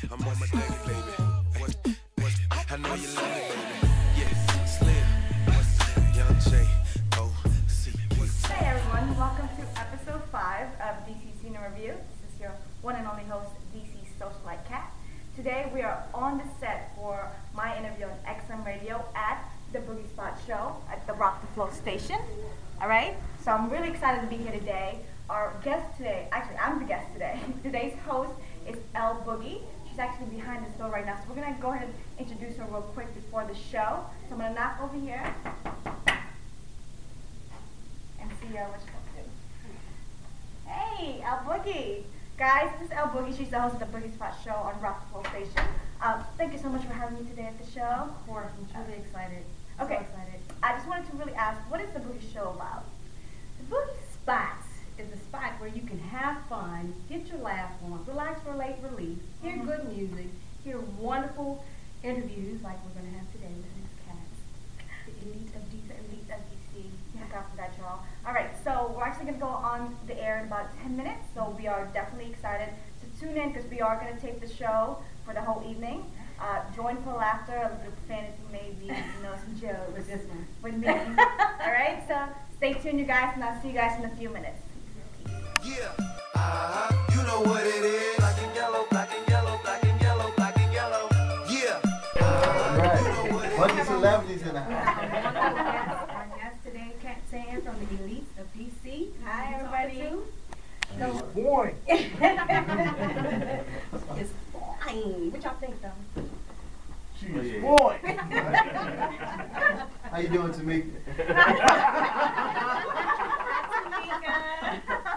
I'm on my daily, baby. I know you love it, baby. Yeah, Slim. Young J. O.C. Hey everyone, welcome to episode 5 of DC Scene Review. This is your one and only host, DC Socialite Cat. Today we are on the set for my interview on XM Radio at the Boogie Spot show at the Rock the Flow station. Alright, so I'm really excited to be here today. Our guest today, actually I'm the guest today. Today's host is L Boogie. She's actually behind this door right now, so we're going to go ahead and introduce her real quick before the show. So I'm going to knock over here and see what she's going to do. Hey, L Boogie. Guys, this is L Boogie. She's the host of the Boogie Spot show on Rock the Flow station. Thank you so much for having me today at the show. Of course, I'm truly excited. Okay, So excited. I just wanted to really ask, what is the Boogie show about? The Boogie Spot is a spot where you can have fun, get your laugh on, relax for a late release, hear good music, hear wonderful interviews like we're going to have today with Miss Cat, the elite of DC. Look out for that, y'all. Alright, so we're actually going to go on the air in about 10 minutes, so we are definitely excited to tune in because we are going to tape the show for the whole evening. Join for laughter, a little bit of profanity maybe, some jokes With this one. with me. Alright, so stay tuned, you guys, and I'll see you guys in a few minutes. Yeah. You know what it is. Black and yellow, black and yellow, black and yellow, black and yellow. Yeah. All right. Bunch of celebrities in the house. Our guest today, Cat Tan from the elite of DC. Hi, everybody. Boy. It's fine. What y'all think, though? She's boy. How you doing, Tamika?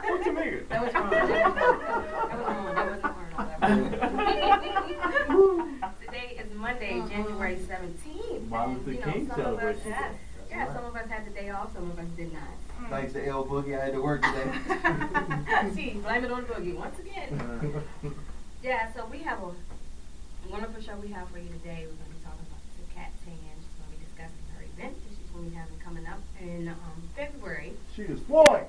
What's Tamika? That was wrong. That wasn't wrong. Today is Monday, January 17th. Martin Luther King celebration. Yeah, some of us had the day off, some of us did not. Thanks to L Boogie, I had to work today. See, blame it on Boogie once again. Yeah, so we have a wonderful show we have for you today. We're going to be talking about the Cat Tan. She's going to be discussing her event that she's going to be having coming up in February. She is boy.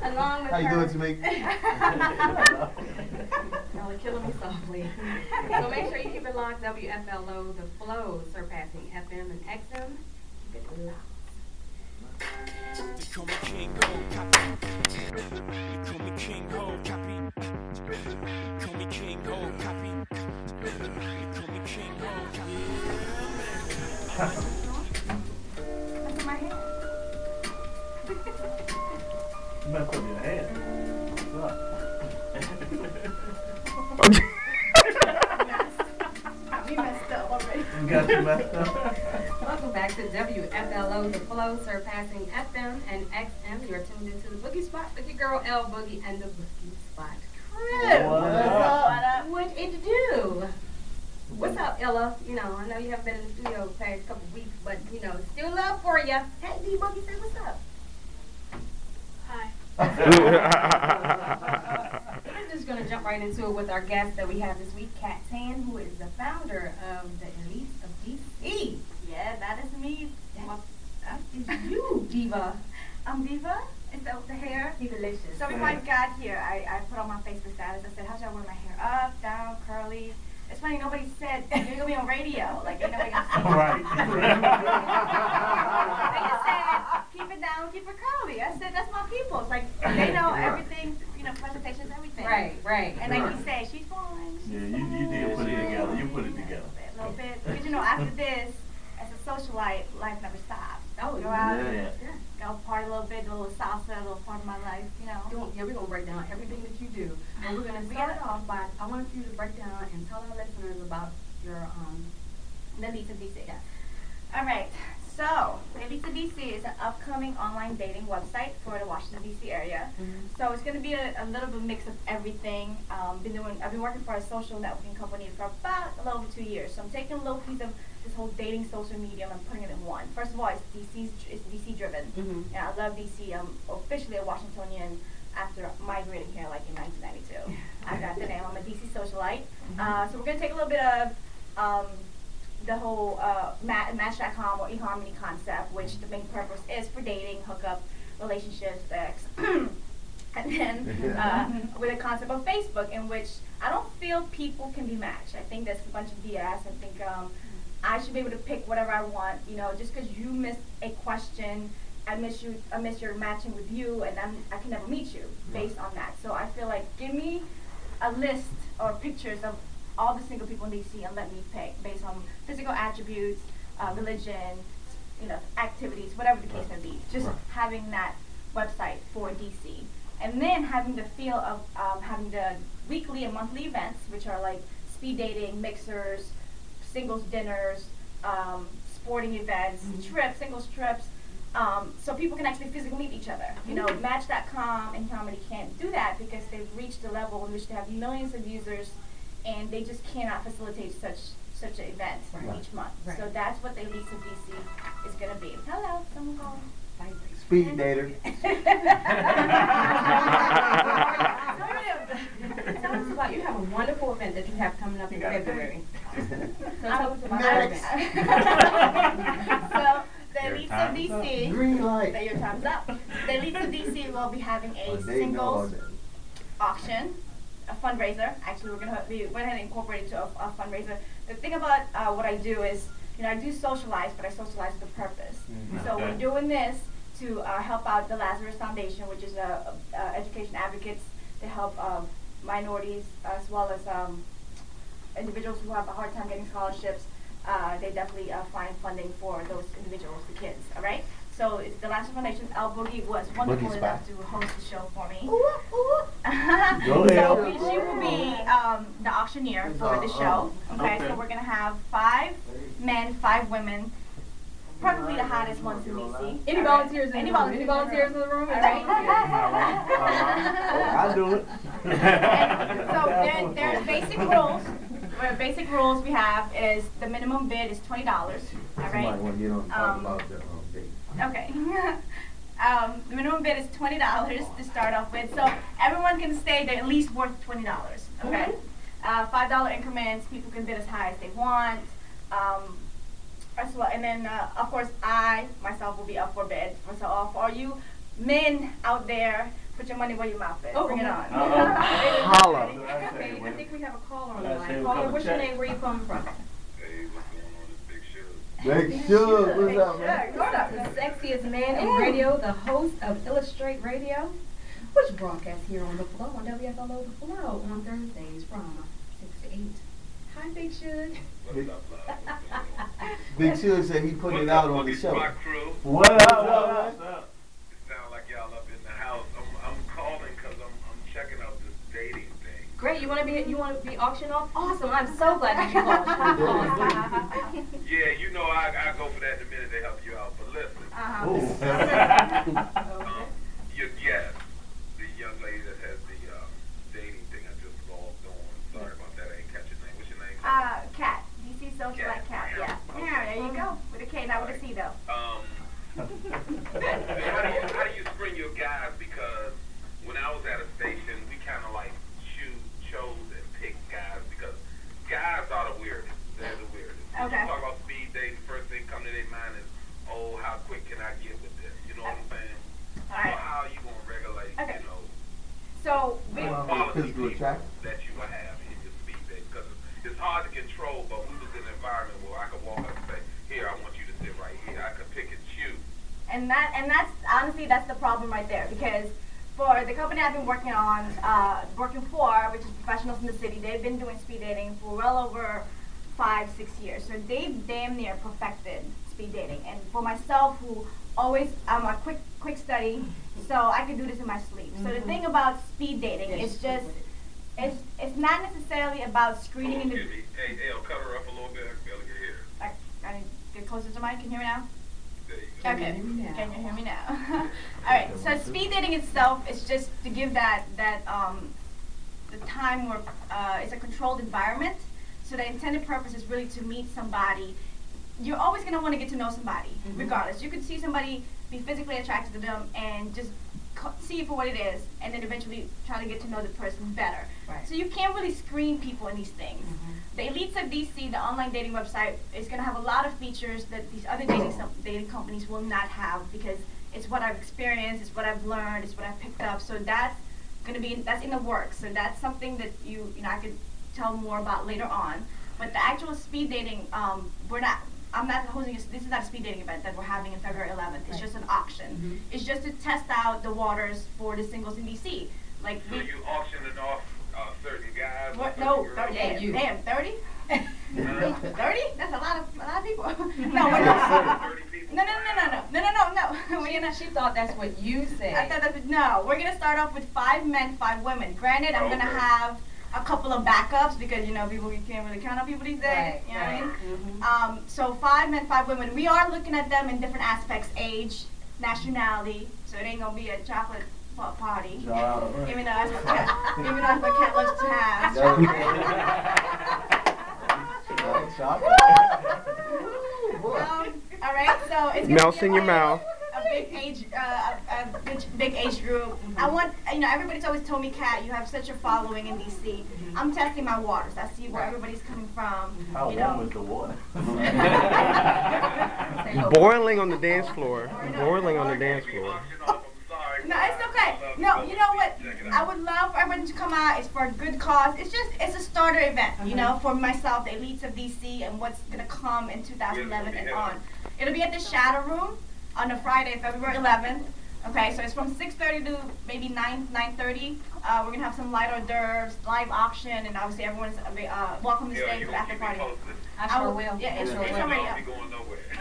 Along with How you her. doing, Tamika? Y'all are killing me softly. So make sure you keep it locked. WFLO, the flow, surpassing FM and XM. Keep it locked. They call me King Ho, copy. They call me King Ho, copy. They call me King Ho, copy. They call me King Ho, copy. That's in my hand. You messed up your head. What's up? We messed up already. You got you messed up? Welcome back to WFLO, the flow, surpassing FM and XM. You're tuned into the Boogie Spot with your girl L Boogie and the Boogie Spot crew. What up? What it do? What's up, Ella? I know you haven't been in the studio the past couple weeks, but still love for you. Hey, D Boogie, say what's up. Hi. We're just going to jump right into it with our guest that we have this week, Cat Tan, who is the founder of the Elite of DC. Yeah, that is me. That is you, Diva. I'm Diva. Is that with the hair? Divalicious. So before I got here, I put on my Facebook status. I said, how should I wear my hair? Up, down, curly. It's funny, nobody said, you're going to be on radio. Like, ain't nobody going to see you. Right. They just said, keep it down, keep it curly. I said, that's my people. It's like, they know everything, presentations, everything. Right. And like you say, she's fine. Yeah, you did put it together. You put it together. A little bit. Because, after this, as a socialite, life never stops. Oh, Go out, yeah. go party a little bit, do a little salsa, a little part of my life, Yeah, we're going to break down everything that you do. And we're going to start off by, I want you to break down and tell our listeners about your, The Elite of DC. Yeah. All right. So, The Elite of DC is an upcoming online dating website for the Washington DC area. So it's going to be a little bit mix of everything. I've been working for a social networking company for about a little over 2 years. So I'm taking a little piece of this whole dating social media and I'm putting it in one. First of all, it's DC driven. And I love DC. I'm officially a Washingtonian after migrating here like in 1992. I got the name. I'm a DC socialite. So we're going to take a little bit of the whole Match.com or eHarmony concept, which the main purpose is for dating, hookup, relationships, sex. And then with the concept of Facebook, in which I don't feel people can be matched. I think that's a bunch of BS. I think I should be able to pick whatever I want. You know, just because you missed a question, I miss your matching with you, and I can never meet you based on that. So I feel like give me a list or pictures of all the single people in DC and let me pick based on physical attributes, religion, you know, activities, whatever the case may be. Just having that website for DC. And then having the feel of having the weekly and monthly events, which are like speed dating, mixers, singles dinners, sporting events, trips, singles trips, so people can actually physically meet each other. You know, Match.com and Comedy can't do that because they've reached a level in which they have millions of users, and they just cannot facilitate such an event each month. So that's what the Elites of DC is going to be. Hello, someone called. Speed dater. Tell us about, you have a wonderful event that you have coming up in February. So tell us about Next. that. So the Elites of DC. Green light. That your time's up. The Elites of DC will be having a They know singles that. auction, a fundraiser. Actually, we went ahead and incorporated to a fundraiser. The thing about what I do is, you know, I do socialize, but I socialize with a purpose. So we're doing this to help out the Lazarus Foundation, which is education advocates to help minorities as well as individuals who have a hard time getting scholarships. They definitely find funding for those individuals, the kids. All right. So it's the Lazarus Foundation. Boogie was wonderful Boogie's enough back. to host the show for me. Go ahead. So she will be the auctioneer for the show. Okay, so we're gonna have 5 men, 5 women, probably the hottest ones in DC. Any volunteers in Any the room? volunteers Any volunteers in the room? All right. I'll do it. So there's basic rules. Basic rules we have is the minimum bid is $20. All Somebody right. want to get on and talk about the date. Okay. The minimum bid is $20 to start off with, so everyone can stay. They're at least worth $20. Okay. $5 increments. People can bid as high as they want. As well, and then of course I myself will be up for bid. So for all you men out there, put your money where your mouth is. Bring it on. Holla. Okay, I think we have a caller on the Let's see line. who Caller, come what's your check. name? Where you coming from? Hey, what's going on? It's Big Suge. Big Suge, what's up, man? Hold up. The sexiest man in radio, the host of Illustrate Radio, which broadcasts here on The Flow on WFLO The Flow on Thursdays from 6 to 8. Hi, Big Suge. What's up, love? Big Suge said he putting it out on the show. My crew. What up? What's What up, up? What's up? It sounds like y'all up in the house. I'm calling because I'm checking out this dating thing. Great. You want to be auctioned off? Awesome. I'm so glad that you called. Yeah, you know I go for that in a minute to help you out. But listen, your guest, the young lady that has the dating thing, I just logged on. Sorry about that. I ain't catch your name. What's your name? Cat. DC Socialite Cat. Yeah. Yeah. There you go. With a K, not with a C though. How do you screen your guys? Because when I was at a station, we kind of like chose and picked guys because guys are the weirdest. They're the weirdest. When Okay. you talk about speed dating, first thing come to their mind is, oh, how quick can I get with this? You know what I'm saying? All right. So how are you going to regulate, Okay. you know, So we. quality Physical people attraction. that you will have in your speed dating? Because it's hard to control, but we was in an environment where I could walk up and say, here, I want you to sit right here. I could pick and choose. And that's honestly that's the problem right there, because for the company I've been working for, which is Professionals in the City, they've been doing speed dating for well over 5-6 years. So they've damn near perfected speed dating. And for myself, who always I'm a quick study, so I can do this in my sleep. So the thing about speed dating is just it's not necessarily about screening in the. Excuse me. Hey, El, cut her up a little bit. I can barely get here. I need to get closer to mic. Can you hear me now? There you go. Okay. Can you hear me now? Can you hear me now? All right. So speed dating itself is just to give that the time where it's a controlled environment. So the intended purpose is really to meet somebody. You're always going to want to get to know somebody, regardless. You could see somebody, be physically attracted to them, and just see it for what it is, and then eventually try to get to know the person better. Right. So you can't really screen people in these things. The Elites of DC, the online dating website, is going to have a lot of features that these other dating companies will not have, because it's what I've experienced, it's what I've learned, it's what I've picked up. So that's in the works. So that's something that I could tell more about later on. But the actual speed dating, I'm not hosting. This is not a speed dating event that we're having in February 11th. It's just an auction. It's just to test out the waters for the singles in DC. Like So you auctioning off certain guys? What? No, 30. Yeah, Damn, 30. 30? That's a lot of people. No, we're 30 people? No. We're gonna. She thought that's what you said. I thought that's no. We're gonna start off with 5 men, 5 women. Granted, I'm gonna have a couple of backups because people, you can't really count on people these days. You know what I mean? So 5 men, 5 women. We are looking at them in different aspects: age, nationality. So it ain't gonna be a chocolate party. Even though that's what Cat loves to have. All right, so it's gonna Melts be in your mouth. A big age group. I want, everybody's always told me, Kat, you have such a following in DC. I'm testing my waters. I see where everybody's coming from. How warm is the water? Boiling on the dance floor. Boiling on the dance floor. No, it's okay. No, you know what? I would love for everyone to come out. It's for a good cause. It's a starter event, for myself, the elites of DC, and what's gonna come in 2011 and on. It'll be at the Shadow Room on a Friday, February 11th. Okay, so it's from 6:30 to maybe 9:30. We're gonna have some light hors d'oeuvres, live auction, and obviously everyone's welcome to stay for the after party. I sure will. Yeah, it's already up.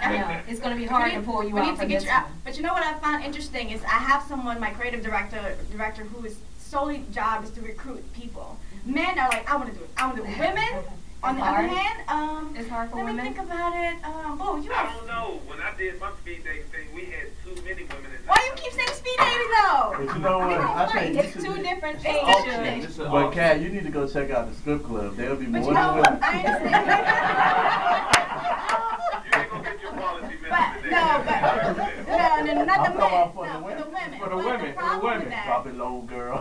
Yeah, it's going to be hard to pull you out for this one. But you know what I found interesting is I have someone, my creative director who is solely job is to recruit people. Men are like, I want to do it. Women, on the other hand, it's hard for women. Let me think about it. I don't know. When I did my speed dating thing, we had too many women in Why do you keep saying speed dating though? But you know what? I think It's 2 different things. auction. But Kat, you need to go check out the strip club. There'll be more But than you know women. what? I understand. You ain't gonna get your quality men today. No, not the men. I'm talking about for No, the women. for the women. For the What's women. the problem with that? Drop it low, girl.